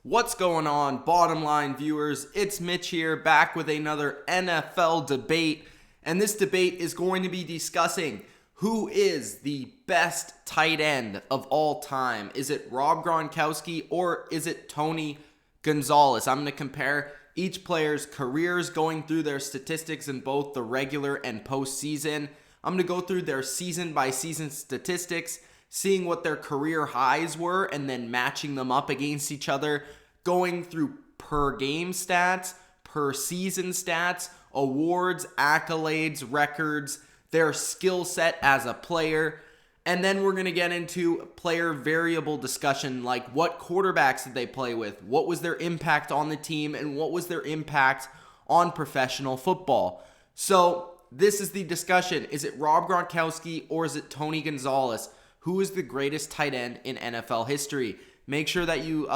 What's going on, bottom line viewers? It's Mitch here, back with another NFL debate. And this debate is going to be discussing who is the best tight end of all time. Is it Rob Gronkowski or is it Tony Gonzalez? I'm going to compare each player's careers, going through their statistics in both the regular and postseason. I'm going to go through their season-by-season statistics, seeing what their career highs were, and then matching them up against each other, going through per game stats, per season stats, awards, accolades, records, their skill set as a player. And then we're going to get into player variable discussion, like what quarterbacks did they play with, what was their impact on the team, and what was their impact on professional football. So this is the discussion. Is it Rob Gronkowski or is it Tony Gonzalez? Who is the greatest tight end in NFL history? Make sure that you,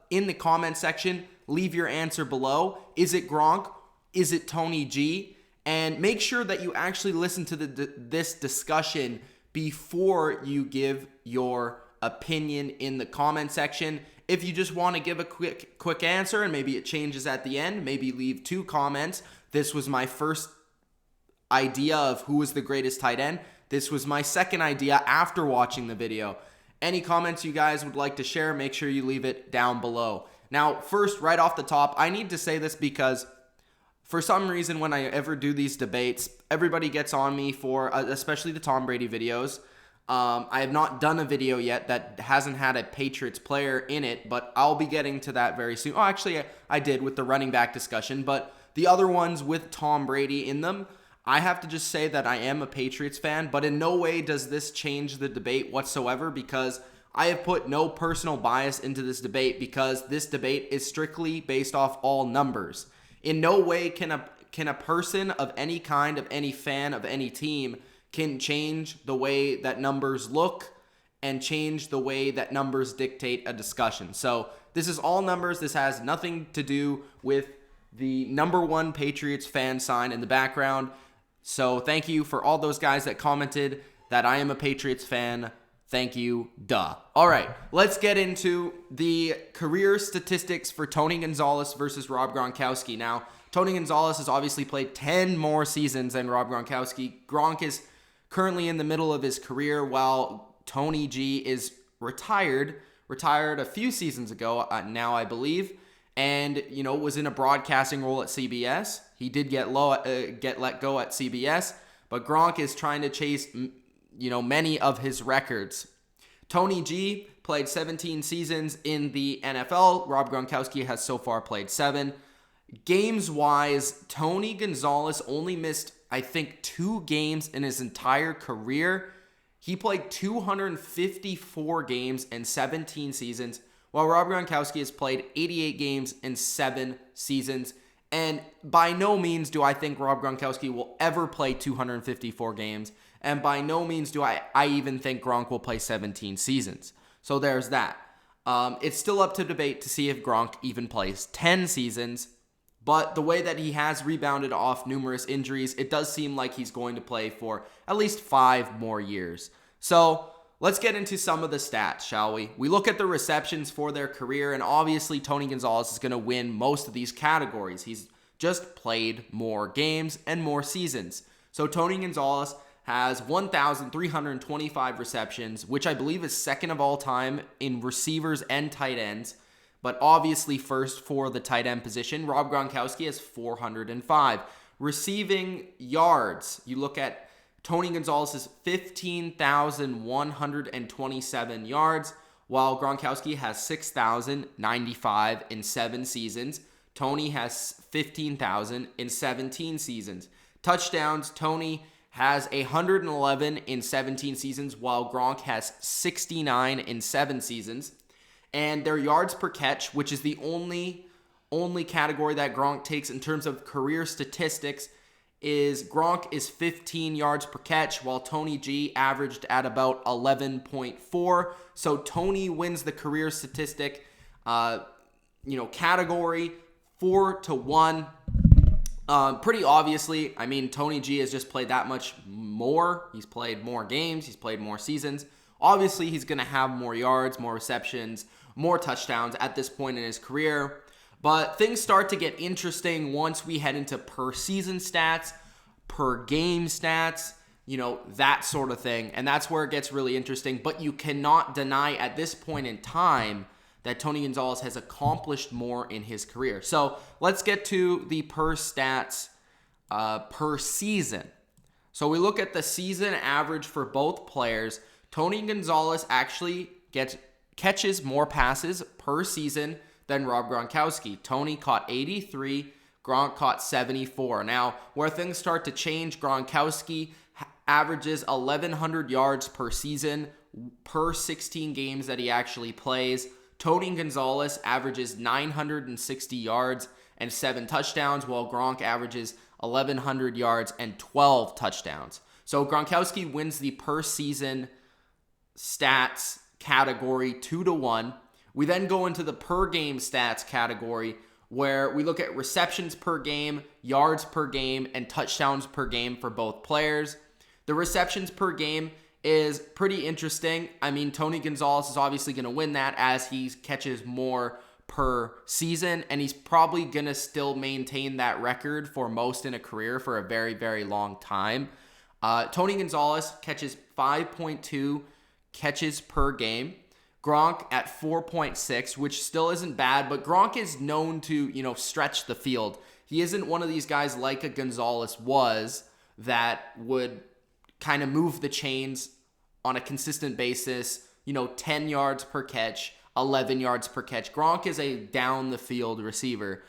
in the comment section, leave your answer below. Is it Gronk? Is it Tony G? And make sure that you actually listen to this discussion before you give your opinion in the comment section. If you just want to give a quick answer and maybe it changes at the end, maybe leave 2 comments. This was my first idea of who was the greatest tight end. This was my second idea after watching the video. Any comments you guys would like to share, make sure you leave it down below. Now, first, right off the top, I need to say this because for some reason, when I ever do these debates, everybody gets on me for, especially the Tom Brady videos. I have not done a video yet that hasn't had a Patriots player in it, but I'll be getting to that very soon. Oh, actually, I did with the running back discussion, but the other ones with Tom Brady in them, I have to just say that I am a Patriots fan, but in no way does this change the debate whatsoever because I have put no personal bias into this debate because this debate is strictly based off all numbers. In no way can a person of any kind, of any fan, of any team, can change the way that numbers look and change the way that numbers dictate a discussion. So this is all numbers. This has nothing to do with the #1 Patriots fan sign in the background. So thank you for all those guys that commented that I am a Patriots fan. Thank you. Duh. All right, let's get into the career statistics for Tony Gonzalez versus Rob Gronkowski. Now, Tony Gonzalez has obviously played 10 more seasons than Rob Gronkowski. Gronk is currently in the middle of his career while Tony G is retired a few seasons ago now, I believe, and, was in a broadcasting role at CBS. He did get let go at CBS, but Gronk is trying to chase many of his records. Tony G played 17 seasons in the NFL. Rob Gronkowski has so far played 7. Games-wise, Tony Gonzalez only missed, I think, 2 games in his entire career. He played 254 games in 17 seasons, while Rob Gronkowski has played 88 games in 7 seasons. And by no means do I think Rob Gronkowski will ever play 254 games. And by no means do I even think Gronk will play 17 seasons. So there's that. It's still up to debate to see if Gronk even plays 10 seasons. But the way that he has rebounded off numerous injuries, it does seem like he's going to play for at least 5 more years. So let's get into some of the stats, shall we? We look at the receptions for their career, and obviously Tony Gonzalez is going to win most of these categories. He's just played more games and more seasons. So Tony Gonzalez has 1,325 receptions, which I believe is second of all time in receivers and tight ends, but obviously first for the tight end position. Rob Gronkowski has 405. Receiving yards, you look at Tony Gonzalez's 15,127 yards, while Gronkowski has 6,095 in 7 seasons. Tony has 15,000 in 17 seasons. Touchdowns, Tony has 111 in 17 seasons, while Gronk has 69 in 7 seasons. And their yards per catch, which is the only category that Gronk takes in terms of career statistics, is Gronk is 15 yards per catch, while Tony G averaged at about 11.4. So Tony wins the career statistic, category 4-1. Pretty obviously, I mean, Tony G has just played that much more. He's played more games. He's played more seasons. Obviously, he's going to have more yards, more receptions, more touchdowns at this point in his career. But things start to get interesting once we head into per season stats, per game stats, that sort of thing. And that's where it gets really interesting. But you cannot deny at this point in time that Tony Gonzalez has accomplished more in his career. So let's get to the per stats per season. So we look at the season average for both players. Tony Gonzalez actually catches more passes per season than Rob Gronkowski. Tony caught 83, Gronk caught 74. Now, where things start to change, Gronkowski averages 1,100 yards per season per 16 games that he actually plays. Tony Gonzalez averages 960 yards and 7 touchdowns, while Gronk averages 1,100 yards and 12 touchdowns. So Gronkowski wins the per season stats category 2-1. We then go into the per game stats category where we look at receptions per game, yards per game, and touchdowns per game for both players. The receptions per game is pretty interesting. I mean, Tony Gonzalez is obviously going to win that as he catches more per season, and he's probably going to still maintain that record for most in a career for a very, very long time. Tony Gonzalez catches 5.2 catches per game. Gronk at 4.6, which still isn't bad, but Gronk is known to, stretch the field. He isn't one of these guys like a Gonzalez was that would kind of move the chains on a consistent basis, 10 yards per catch, 11 yards per catch. Gronk is a down the field receiver.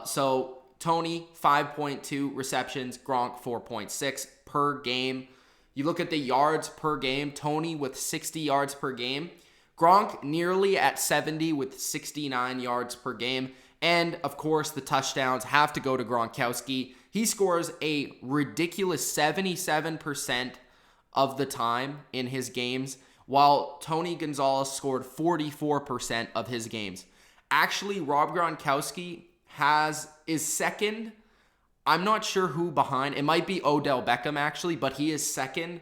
So Tony, 5.2 receptions, Gronk 4.6 per game. You look at the yards per game, Tony with 60 yards per game. Gronk nearly at 70 with 69 yards per game. And, of course, the touchdowns have to go to Gronkowski. He scores a ridiculous 77% of the time in his games, while Tony Gonzalez scored 44% of his games. Actually, Rob Gronkowski is second. I'm not sure who behind. It might be Odell Beckham, actually, but he is second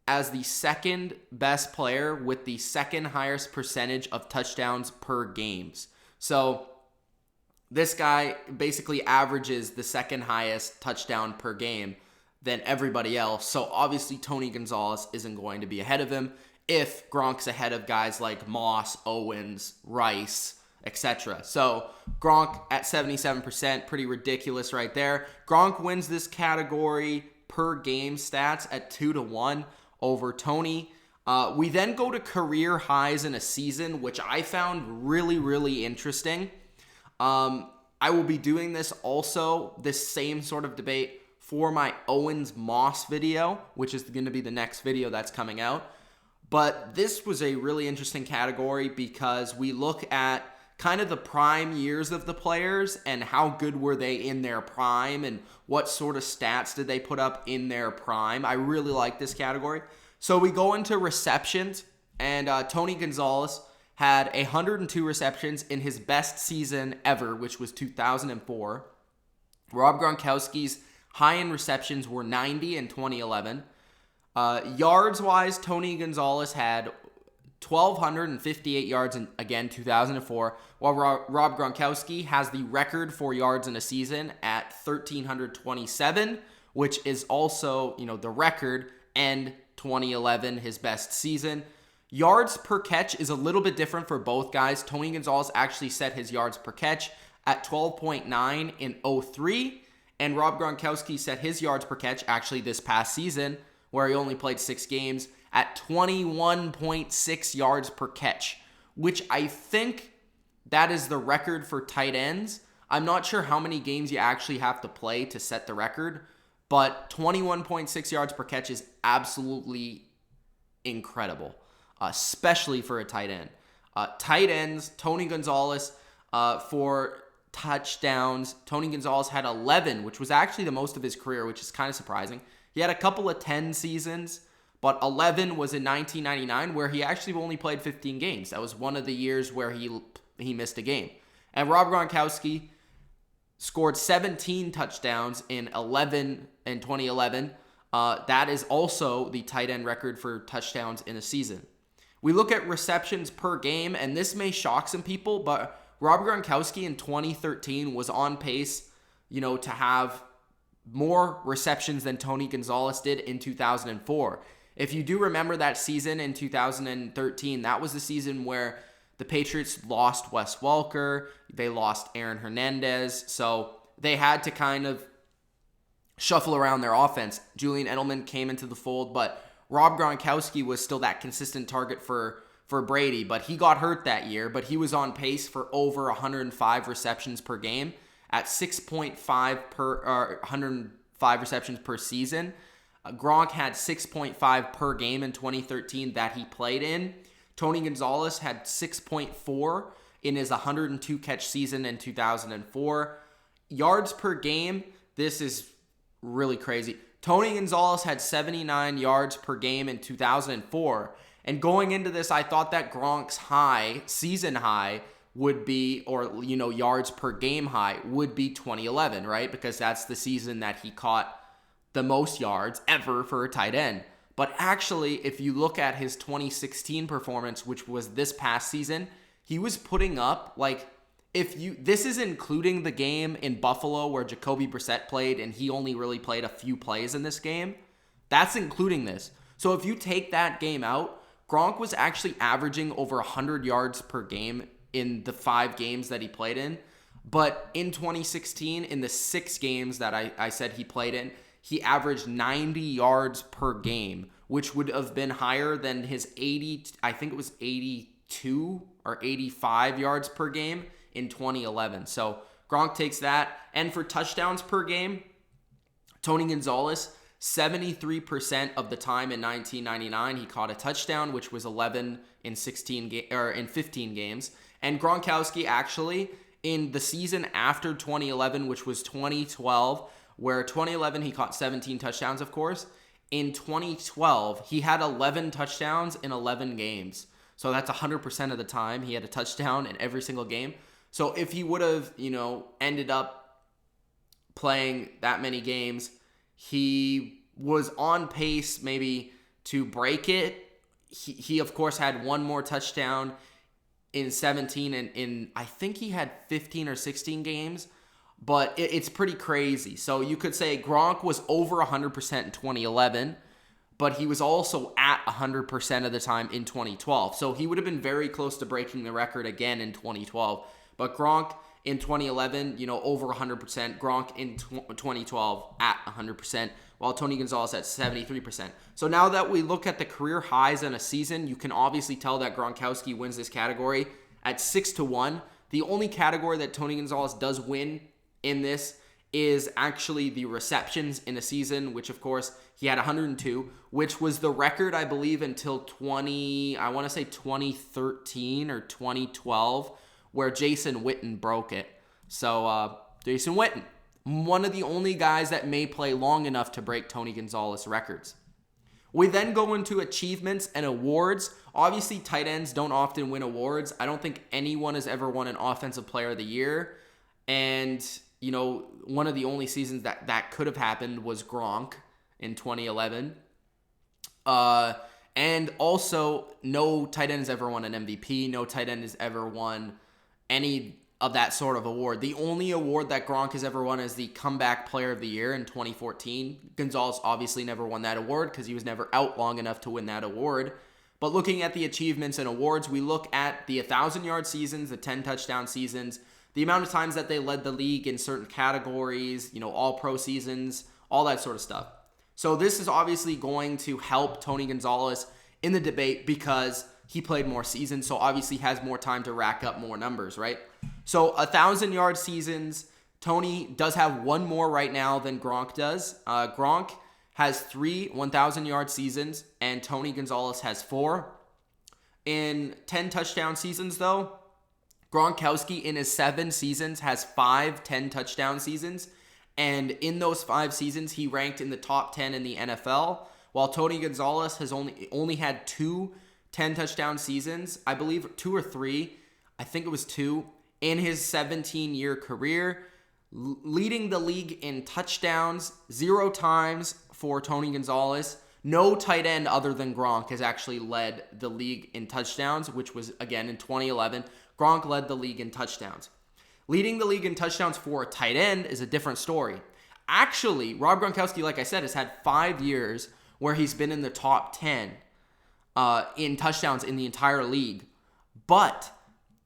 as the second best player with the second highest percentage of touchdowns per games. So this guy basically averages the second highest touchdown per game than everybody else. So obviously Tony Gonzalez isn't going to be ahead of him if Gronk's ahead of guys like Moss, Owens, Rice, etc. So Gronk at 77%, pretty ridiculous right there. Gronk wins this category per game stats at 2-1 over Tony. We then go to career highs in a season, which I found really, really interesting. I will be doing this same sort of debate for my Owens-Moss video, which is going to be the next video that's coming out. But this was a really interesting category because we look at kind of the prime years of the players and how good were they in their prime and what sort of stats did they put up in their prime. I really like this category. So we go into receptions, and Tony Gonzalez had 102 receptions in his best season ever, which was 2004. Rob Gronkowski's high-end receptions were 90 in 2011. Yards-wise, Tony Gonzalez had 1,258 yards in, again, 2004, while Rob Gronkowski has the record for yards in a season at 1,327, which is also, the record, and 2011, his best season. Yards per catch is a little bit different for both guys. Tony Gonzalez actually set his yards per catch at 12.9 in 03, and Rob Gronkowski set his yards per catch actually this past season, where he only played 6 games, at 21.6 yards per catch, which I think that is the record for tight ends. I'm not sure how many games you actually have to play to set the record, but 21.6 yards per catch is absolutely incredible, especially for a tight end. Tight ends, Tony Gonzalez, for touchdowns, Tony Gonzalez had 11, which was actually the most of his career, which is kind of surprising. He had a couple of 10 seasons, but 11 was in 1999, where he actually only played 15 games. That was one of the years where he missed a game. And Rob Gronkowski scored 17 touchdowns in 2011. That is also the tight end record for touchdowns in a season. We look at receptions per game, and this may shock some people, but Rob Gronkowski in 2013 was on pace, to have more receptions than Tony Gonzalez did in 2004. If you do remember that season in 2013, that was the season where the Patriots lost Wes Welker, they lost Aaron Hernandez, so they had to kind of shuffle around their offense. Julian Edelman came into the fold, but Rob Gronkowski was still that consistent target for Brady, but he got hurt that year, but he was on pace for over 105 receptions per game at 6.5 per 105 receptions per season. Gronk had 6.5 per game in 2013 that he played in. Tony Gonzalez had 6.4 in his 102 catch season in 2004. Yards per game, this is really crazy. Tony Gonzalez had 79 yards per game in 2004. And going into this, I thought that Gronk's season high would be, or, yards per game high would be 2011, right? Because that's the season that he caught the most yards ever for a tight end. But actually, if you look at his 2016 performance, which was this past season, he was putting up, this is including the game in Buffalo where Jacoby Brissett played and he only really played a few plays in this game. That's including this. So if you take that game out, Gronk was actually averaging over 100 yards per game in the 5 games that he played in. But in 2016, in the 6 games that I said he played in, he averaged 90 yards per game, which would have been higher than his 82 or 85 yards per game in 2011. So Gronk takes that. And for touchdowns per game, Tony Gonzalez, 73% of the time in 1999, he caught a touchdown, which was 11 in 15 games. And Gronkowski actually, in the season after 2011, which was 2012, where 2011 he caught 17 touchdowns, of course. In 2012, he had 11 touchdowns in 11 games. So that's 100% of the time he had a touchdown in every single game. So if he would have, ended up playing that many games, he was on pace maybe to break it. He of course had one more touchdown in 17 and in I think he had 15 or 16 games, but it's pretty crazy. So you could say Gronk was over 100% in 2011, but he was also at 100% of the time in 2012. So he would have been very close to breaking the record again in 2012. But Gronk in 2011, over 100%. Gronk in 2012 at 100%, while Tony Gonzalez at 73%. So now that we look at the career highs in a season, you can obviously tell that Gronkowski wins this category at 6-1. The only category that Tony Gonzalez does win in this is actually the receptions in a season, which of course he had 102, which was the record, I believe, until 2013 or 2012, where Jason Witten broke it. So Jason Witten, one of the only guys that may play long enough to break Tony Gonzalez records. We then go into achievements and awards. Obviously, tight ends don't often win awards. I don't think anyone has ever won an Offensive Player of the Year. And, one of the only seasons that could have happened was Gronk in 2011. And also, no tight end has ever won an MVP. No tight end has ever won any of that sort of award. The only award that Gronk has ever won is the Comeback Player of the Year in 2014. Gonzalez obviously never won that award because he was never out long enough to win that award. But looking at the achievements and awards, we look at the 1,000-yard seasons, the 10-touchdown seasons, the amount of times that they led the league in certain categories, all-pro seasons, all that sort of stuff. So this is obviously going to help Tony Gonzalez in the debate because he played more seasons, so obviously has more time to rack up more numbers, right? So 1,000-yard seasons, Tony does have one more right now than Gronk does. Gronk has 3 1,000-yard seasons, and Tony Gonzalez has 4. In 10 touchdown seasons, though, Gronkowski in his 7 seasons has 5 10-touchdown seasons, and in those 5 seasons, he ranked in the top 10 in the NFL, while Tony Gonzalez has only had 2 10-touchdown seasons, I believe 2 or 3, I think it was 2, in his 17-year career, leading the league in touchdowns 0 times for Tony Gonzalez, No tight end other than Gronk has actually led the league in touchdowns, which was, again, in 2011. Gronk led the league in touchdowns. Leading the league in touchdowns for a tight end is a different story. Actually, Rob Gronkowski, like I said, has had 5 years where he's been in the top 10 in touchdowns in the entire league. But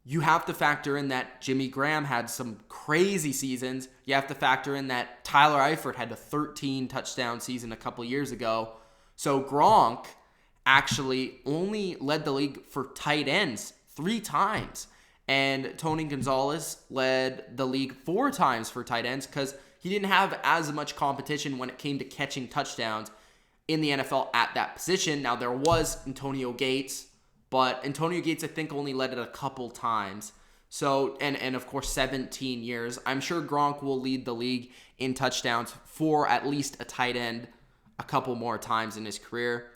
you have to factor in that Jimmy Graham had some crazy seasons. You have to factor in that Tyler Eifert had a 13 touchdown season a couple years ago. So Gronk actually only led the league for tight ends 3 times. And Tony Gonzalez led the league 4 times for tight ends because he didn't have as much competition when it came to catching touchdowns in the NFL at that position. Now, there was Antonio Gates, but Antonio Gates, I think, only led it a couple times. So, and of course, 17 years. I'm sure Gronk will lead the league in touchdowns for at least a tight end a couple more times in his career.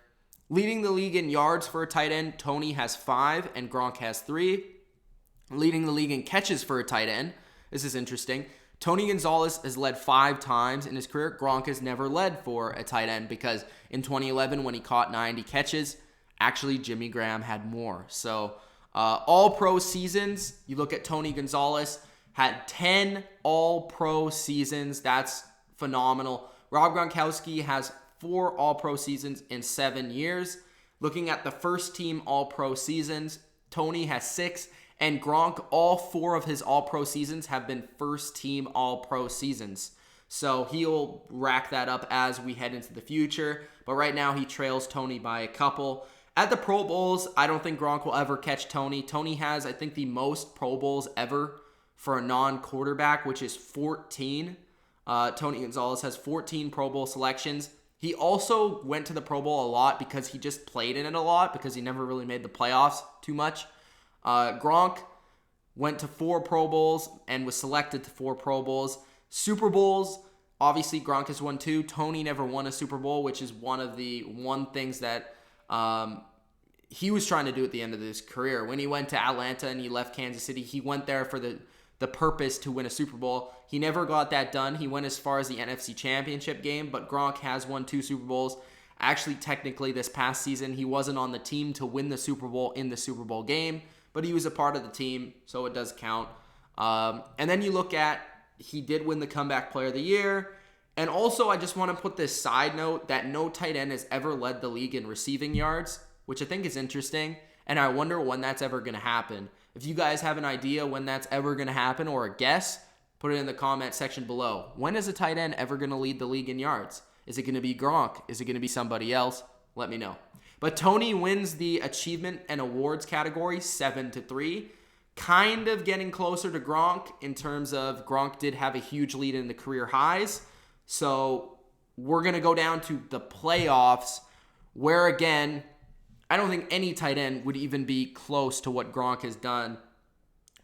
Leading the league in yards for a tight end, Tony has 5 and Gronk has 3. Leading the league in catches for a tight end, this is interesting. Tony Gonzalez has led 5 times in his career. Gronk has never led for a tight end because in 2011 when he caught 90 catches, actually Jimmy Graham had more. So all-pro seasons, you look at Tony Gonzalez, had 10 all-pro seasons. That's phenomenal. Rob Gronkowski has 4 all-pro seasons in 7 years. Looking at the first team all-pro seasons, Tony has 6, and Gronk, all 4 of his all-pro seasons have been first-team all-pro seasons. So he'll rack that up as we head into the future. But right now he trails Tony by a couple. At the Pro Bowls, I don't think Gronk will ever catch Tony. Tony has, I think, the most Pro Bowls ever for a non-quarterback, which is 14. Tony Gonzalez has 14 Pro Bowl selections. He also went to the Pro Bowl a lot because he just played in it a lot because he never really made the playoffs too much. Gronk went to 4 Pro Bowls and was selected to 4 Pro Bowls. Super Bowls, obviously Gronk has won 2. Tony never won a Super Bowl, which is one of the things that he was trying to do at the end of his career. When he went to Atlanta and he left Kansas City, he went there for the purpose to win a Super Bowl. He never got that done. He went as far as the NFC Championship game, but Gronk has won 2 Super Bowls. Actually, technically, this past season, he wasn't on the team to win the Super Bowl in the Super Bowl game, but he was a part of the team, so it does count. And then you look at, he did win the Comeback Player of the Year. And also, I just want to put this side note that no tight end has ever led the league in receiving yards, which I think is interesting. And I wonder when that's ever going to happen. If you guys have an idea when that's ever going to happen or a guess, put it in the comment section below. When is a tight end ever going to lead the league in yards? Is it going to be Gronk? Is it going to be somebody else? Let me know. But Tony wins the achievement and awards category 7-3. Kind of getting closer to Gronk in terms of Gronk did have a huge lead in the career highs. So we're going to go down to the playoffs where, again, I don't think any tight end would even be close to what Gronk has done.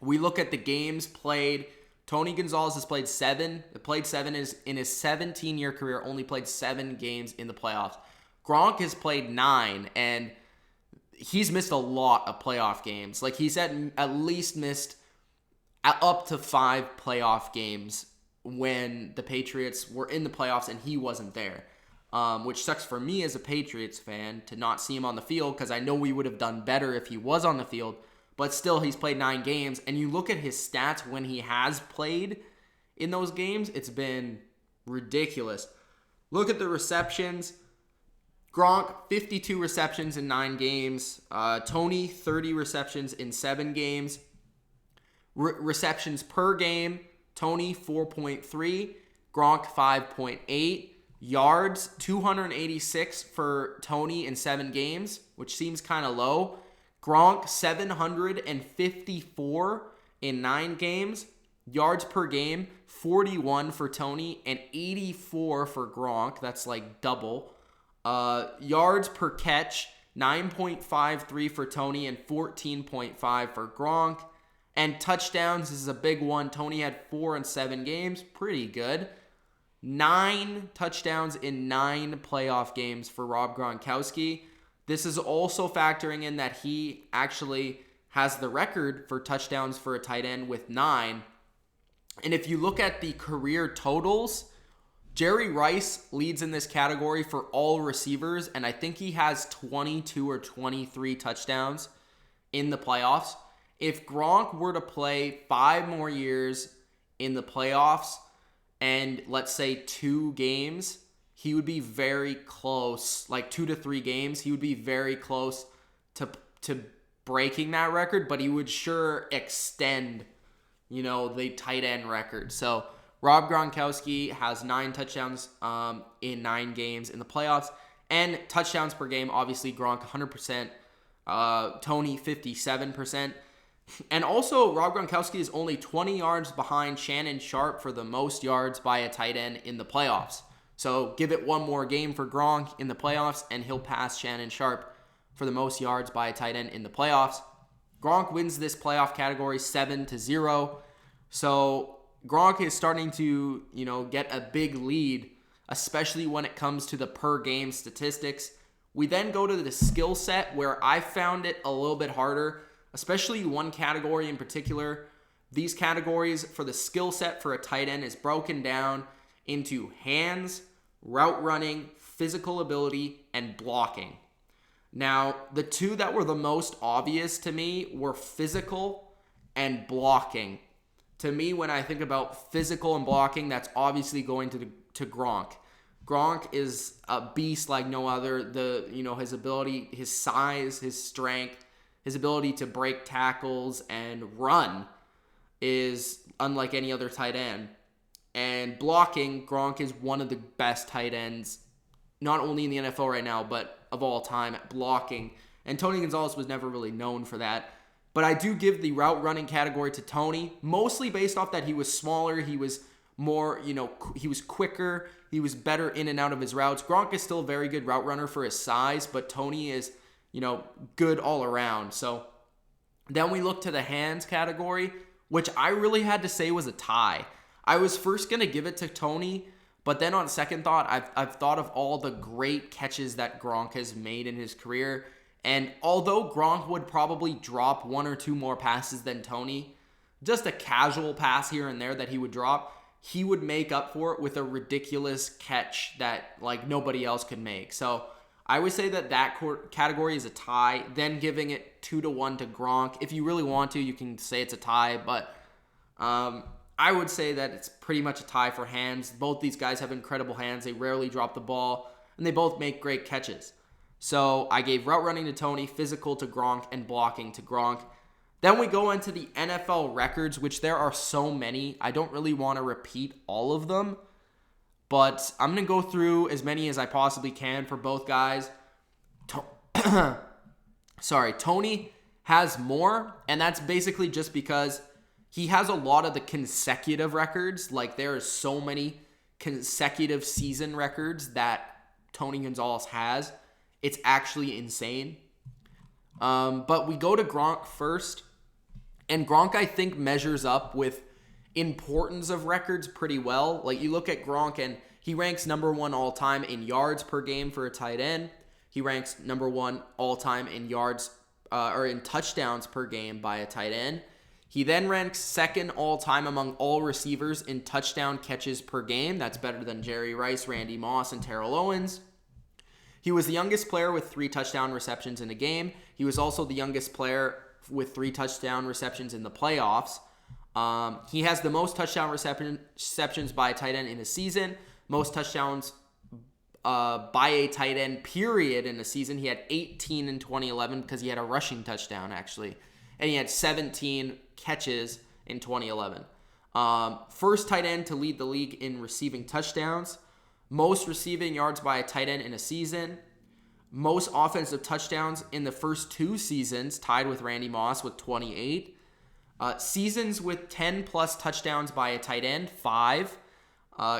We look at the games played. Tony Gonzalez has played 7. Played 7 is in his 17-year career, only played 7 games in the playoffs. Gronk has played 9, and he's missed a lot of playoff games. Like, he's at least missed up to 5 playoff games when the Patriots were in the playoffs and he wasn't there. Which sucks for me as a Patriots fan to not see him on the field because I know we would have done better if he was on the field. But still, he's played 9 games. And you look at his stats when he has played in those games, it's been ridiculous. Look at the receptions. Gronk, 52 receptions in 9 games. Tony, 30 receptions in 7 games. Receptions per game, Tony, 4.3. Gronk, 5.8. Yards, 286 for Tony in 7 games, which seems kind of low. Gronk, 754 in 9 games. Yards per game, 41 for Tony and 84 for Gronk. That's like double. Yards per catch, 9.53 for Tony and 14.5 for Gronk. And touchdowns, this is a big one. Tony had 4 in 7 games. Pretty good. 9 touchdowns in 9 playoff games for Rob Gronkowski. This is also factoring in that he actually has the record for touchdowns for a tight end with 9. And if you look at the career totals, Jerry Rice leads in this category for all receivers, and I think he has 22 or 23 touchdowns in the playoffs. If Gronk were to play 5 more years in the playoffs and let's say 2 games, he would be very close, like 2 to 3 games, he would be very close to breaking that record, but he would sure extend, the tight end record. So Rob Gronkowski has 9 touchdowns in 9 games in the playoffs, and touchdowns per game, obviously Gronk 100%, Tony 57%. And also, Rob Gronkowski is only 20 yards behind Shannon Sharpe for the most yards by a tight end in the playoffs. So give it one more game for Gronk in the playoffs, and he'll pass Shannon Sharpe for the most yards by a tight end in the playoffs. Gronk wins this playoff category 7-0. So Gronk is starting to, get a big lead, especially when it comes to the per game statistics. We then go to the skill set, where I found it a little bit harder, especially one category in particular. These categories for the skill set for a tight end is broken down into hands, route running, physical ability, and blocking. Now, the 2 that were the most obvious to me were physical and blocking. To me, when I think about physical and blocking, that's obviously going to Gronk. Gronk is a beast like no other. His ability, his size, his strength, his ability to break tackles and run is unlike any other tight end. And blocking, Gronk is one of the best tight ends, not only in the NFL right now, but of all time at blocking. And Tony Gonzalez was never really known for that. But I do give the route running category to Tony, mostly based off that he was smaller, he was more, he was quicker, he was better in and out of his routes. Gronk is still a very good route runner for his size, but Tony is, good all around. So then we look to the hands category, which I really had to say was a tie. I was first going to give it to Tony, but then on second thought, I've thought of all the great catches that Gronk has made in his career. And although Gronk would probably drop 1 or 2 more passes than Tony, just a casual pass here and there that he would drop, he would make up for it with a ridiculous catch that nobody else could make. So I would say that category is a tie, then giving it 2-1 to Gronk. If you really want to, you can say it's a tie, but I would say that it's pretty much a tie for hands. Both these guys have incredible hands. They rarely drop the ball, and they both make great catches. So I gave route running to Tony, physical to Gronk, and blocking to Gronk. Then we go into the NFL records, which there are so many. I don't really want to repeat all of them, but I'm going to go through as many as I possibly can for both guys. Tony has more, and that's basically just because he has a lot of the consecutive records. There are so many consecutive season records that Tony Gonzalez has. It's actually insane. But we go to Gronk first. And Gronk, I think, measures up with importance of records pretty well. You look at Gronk, and he ranks number 1 all-time in yards per game for a tight end. He ranks number 1 all-time in yards or in touchdowns per game by a tight end. He then ranks 2nd all-time among all receivers in touchdown catches per game. That's better than Jerry Rice, Randy Moss, and Terrell Owens. He was the youngest player with 3 touchdown receptions in a game. He was also the youngest player with 3 touchdown receptions in the playoffs. He has the most touchdown receptions by a tight end in a season. Most touchdowns by a tight end, period, in a season. He had 18 in 2011 because he had a rushing touchdown, actually. And he had 17 catches in 2011. First tight end to lead the league in receiving touchdowns. Most receiving yards by a tight end in a season. Most offensive touchdowns in the first 2 seasons, tied with Randy Moss with 28. Seasons with 10-plus touchdowns by a tight end, 5.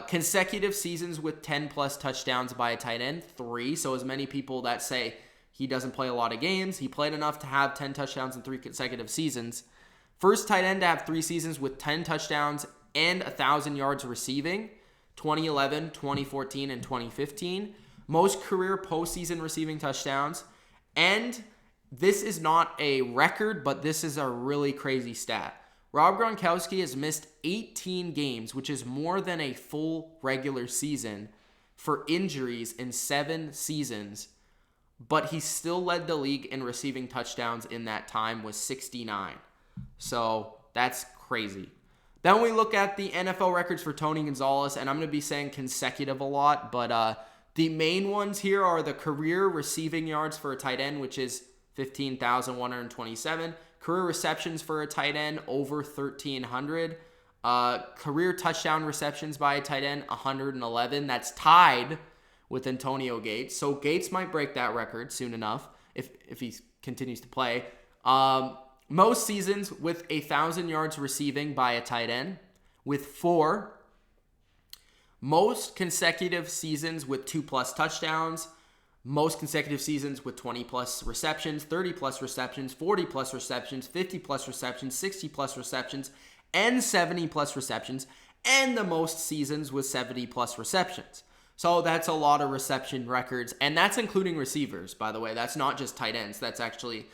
Consecutive seasons with 10-plus touchdowns by a tight end, 3. So as many people that say he doesn't play a lot of games, he played enough to have 10 touchdowns in 3 consecutive seasons. First tight end to have 3 seasons with 10 touchdowns and 1,000 yards receiving, 2011, 2014, and 2015. Most career postseason receiving touchdowns. And this is not a record, but this is a really crazy stat. Rob Gronkowski has missed 18 games, which is more than a full regular season, for injuries in 7 seasons, but he still led the league in receiving touchdowns in that time with 69. So that's crazy. Then we look at the NFL records for Tony Gonzalez, and I'm going to be saying consecutive a lot, but the main ones here are the career receiving yards for a tight end, which is 15,127. Career receptions for a tight end, over 1,300. Career touchdown receptions by a tight end, 111. That's tied with Antonio Gates. So Gates might break that record soon enough if he continues to play. Most seasons with 1,000 yards receiving by a tight end, with 4. Most consecutive seasons with 2+ touchdowns. Most consecutive seasons with 20+ receptions, 30+ receptions, 40+ receptions, 50+ receptions, 60+ receptions, and 70+ receptions, and the most seasons with 70+ receptions. So that's a lot of reception records, and that's including receivers, by the way. That's not just tight ends. That's actually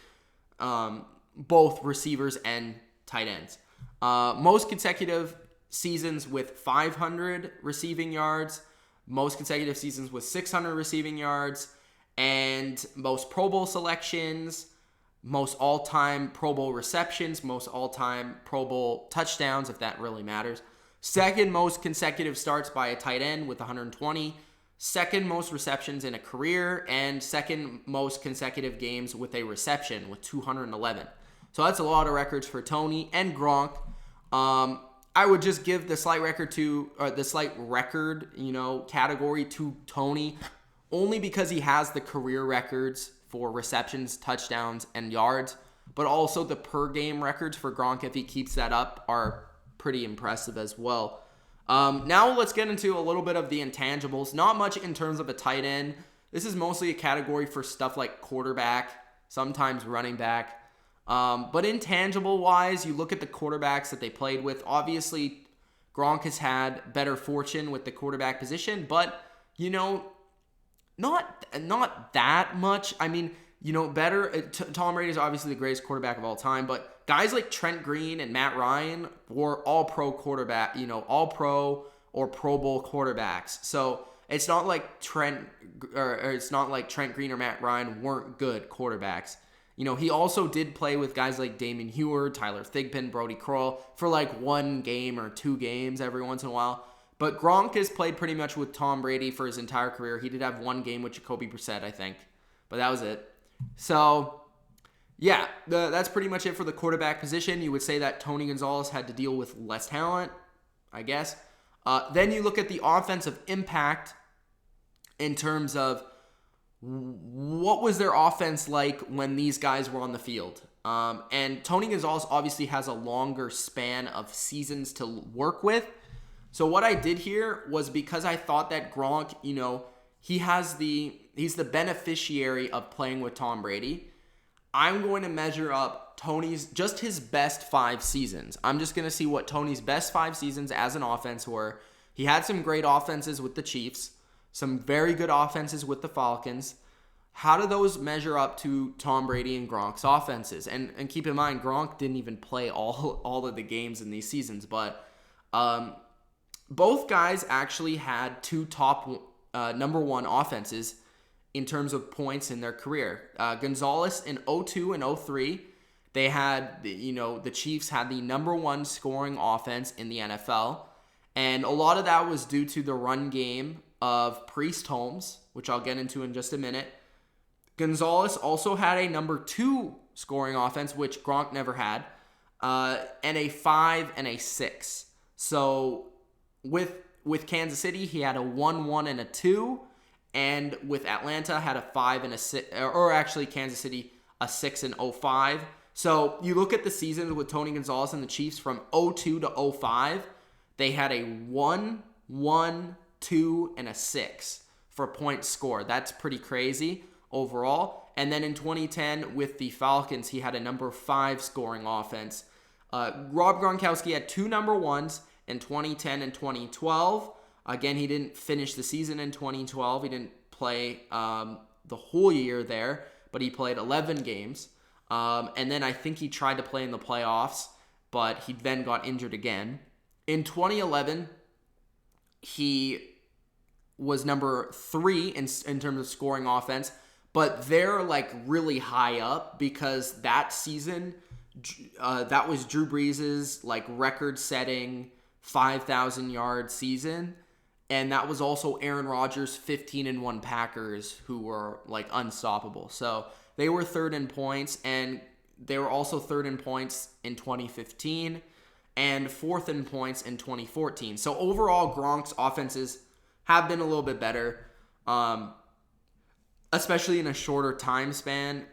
both receivers and tight ends. Most consecutive seasons with 500 receiving yards, most consecutive seasons with 600 receiving yards, and most Pro Bowl selections, most all-time Pro Bowl receptions, most all-time Pro Bowl touchdowns, if that really matters. Second most consecutive starts by a tight end with 120. Second most receptions in a career, and second most consecutive games with a reception with 211. So that's a lot of records for Tony and Gronk. I would just give the slight record category to Tony, only because he has the career records for receptions, touchdowns, and yards, but also the per game records for Gronk, if he keeps that up, are pretty impressive as well. Now let's get into a little bit of the intangibles. Not much in terms of a tight end. This is mostly a category for stuff like quarterback, sometimes running back. But intangible-wise, you look at the quarterbacks that they played with. Obviously, Gronk has had better fortune with the quarterback position, but, not that much. I mean, better. Tom Brady is obviously the greatest quarterback of all time, but guys like Trent Green and Matt Ryan were all-pro quarterback, all-pro or Pro Bowl quarterbacks. So it's not like Trent Green or Matt Ryan weren't good quarterbacks. He also did play with guys like Damon Heward, Tyler Thigpen, Brody Crowell for like 1 game or 2 games every once in a while. But Gronk has played pretty much with Tom Brady for his entire career. He did have 1 game with Jacoby Brissett, I think. But that was it. So, yeah, that's pretty much it for the quarterback position. You would say that Tony Gonzalez had to deal with less talent, I guess. Then you look at the offensive impact in terms of what was their offense like when these guys were on the field. And Tony Gonzalez obviously has a longer span of seasons to work with. So what I did here was, because I thought that Gronk, he's the beneficiary of playing with Tom Brady, I'm going to measure up just his best 5 seasons. I'm just going to see what Tony's best 5 seasons as an offense were. He had some great offenses with the Chiefs, some very good offenses with the Falcons. How do those measure up to Tom Brady and Gronk's offenses? And keep in mind, Gronk didn't even play all of the games in these seasons, but both guys actually had 2 top number 1 offenses in terms of points in their career. Gonzalez in 02 and 03, they had, the Chiefs had the number 1 scoring offense in the NFL. And a lot of that was due to the run game of Priest Holmes, which I'll get into in just a minute. Gonzalez also had a number 2 scoring offense, which Gronk never had, and a 5 and a 6. So with Kansas City, he had a 1-1 and a 2, and with Atlanta had a 5 and a 6, or actually Kansas City a 6 and 05. So you look at the seasons with Tony Gonzalez and the Chiefs from 02 to 05, they had a 1, 1, 2, and a 6 for points scored. That's pretty crazy overall. And then in 2010 with the Falcons, he had a number 5 scoring offense. Rob Gronkowski had 2 number 1s in 2010 and 2012. Again, he didn't finish the season in 2012. He didn't play the whole year there, but he played 11 games. And then I think he tried to play in the playoffs but he then got injured again. In 2011, he was number 3 in terms of scoring offense, but they're like really high up because that season, that was Drew Brees' like record-setting 5,000 yard season, and that was also Aaron Rodgers' 15-1 Packers, who were like unstoppable. So they were 3rd in points, and they were also 3rd in points in 2015 and 4th in points in 2014. So overall, Gronk's offenses have been a little bit better, especially in a shorter time span.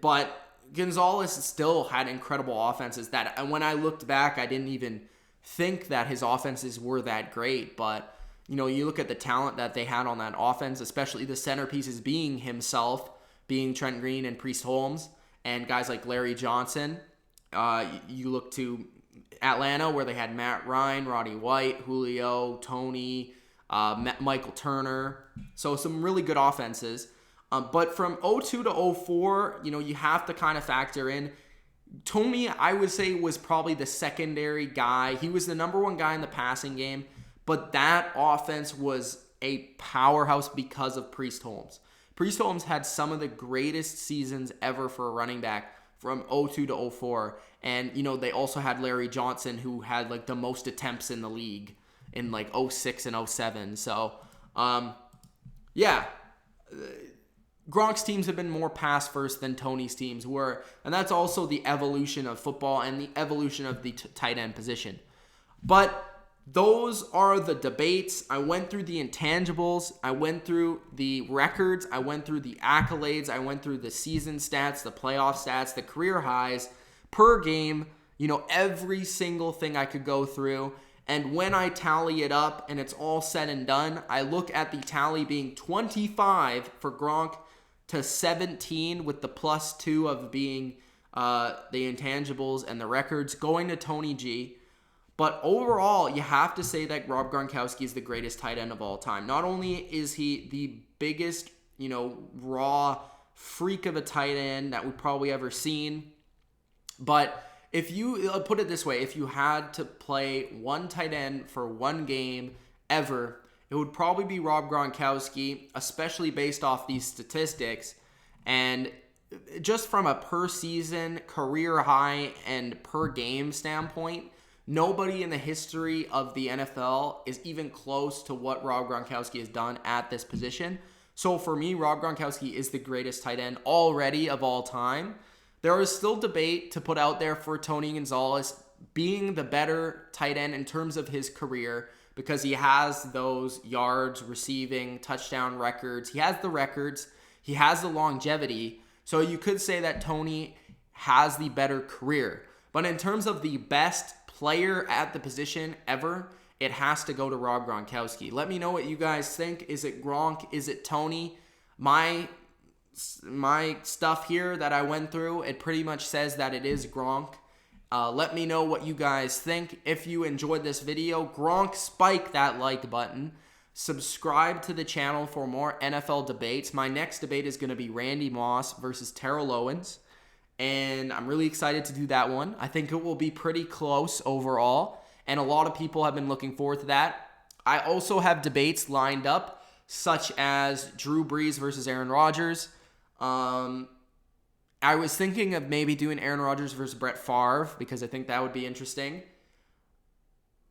But Gonzalez still had incredible offenses that when I looked back, I didn't even think that his offenses were that great. But, you know, you look at the talent that they had on that offense, especially the centerpieces being himself, being Trent Green and Priest Holmes, and guys like Larry Johnson. You look to Atlanta, where they had Matt Ryan, Roddy White, Julio, Tony, Michael Turner. So some really good offenses. But from 02 to 04, you know, you have to kind of factor in Tony, I would say, was probably the secondary guy. He was the number 1 guy in the passing game, but that offense was a powerhouse because of Priest Holmes. Priest Holmes had some of the greatest seasons ever for a running back from 02 to 04. And, you know, they also had Larry Johnson, who had like the most attempts in the league in like 06 and 07. So, yeah. Gronk's teams have been more pass first than Tony's teams were, and that's also the evolution of football and the evolution of the tight end position. But those are the debates. I went through the intangibles, I went through the records, I went through the accolades, I went through the season stats, the playoff stats, the career highs per game, you know, every single thing I could go through. And when I tally it up and it's all said and done, I look at the tally being 25 for Gronk to 17 with the +2 of being the intangibles and the records going to Tony G. But overall, you have to say that Rob Gronkowski is the greatest tight end of all time. Not only is he the biggest, you know, raw freak of a tight end that we've probably ever seen, but if you put it this way, if you had to play one tight end for one game ever, it would probably be Rob Gronkowski, especially based off these statistics. And just from a per season, career high, and per game standpoint, nobody in the history of the NFL is even close to what Rob Gronkowski has done at this position. So for me, Rob Gronkowski is the greatest tight end already of all time. There is still debate to put out there for Tony Gonzalez being the better tight end in terms of his career, because he has those yards, receiving, touchdown records. He has the records. He has the longevity. So you could say that Tony has the better career. But in terms of the best player at the position ever, it has to go to Rob Gronkowski. Let me know what you guys think. Is it Gronk? Is it Tony? My stuff here that I went through, it pretty much says that it is Gronk. Let me know what you guys think. If you enjoyed this video, Gronk, spike that like button. Subscribe to the channel for more NFL debates. My next debate is going to be Randy Moss versus Terrell Owens, and I'm really excited to do that one. I think it will be pretty close overall, and a lot of people have been looking forward to that. I also have debates lined up, such as Drew Brees versus Aaron Rodgers. I was thinking of maybe doing Aaron Rodgers versus Brett Favre, because I think that would be interesting.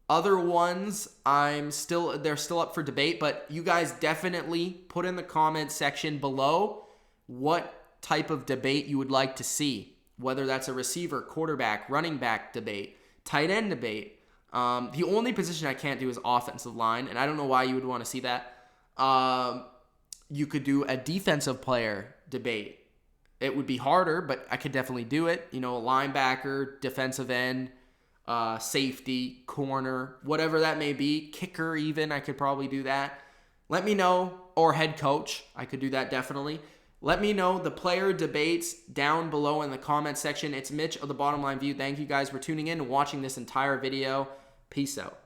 Other ones, they're still up for debate, but you guys definitely put in the comment section below what type of debate you would like to see, whether that's a receiver, quarterback, running back debate, tight end debate. The only position I can't do is offensive line, and I don't know why you would want to see that. You could do a defensive player debate. It would be harder, but I could definitely do it. You know, linebacker, defensive end, safety, corner, whatever that may be. Kicker even, I could probably do that. Let me know, or head coach. I could do that definitely. Let me know the player debates down below in the comment section. It's Mitch of the Bottom Line View. Thank you guys for tuning in and watching this entire video. Peace out.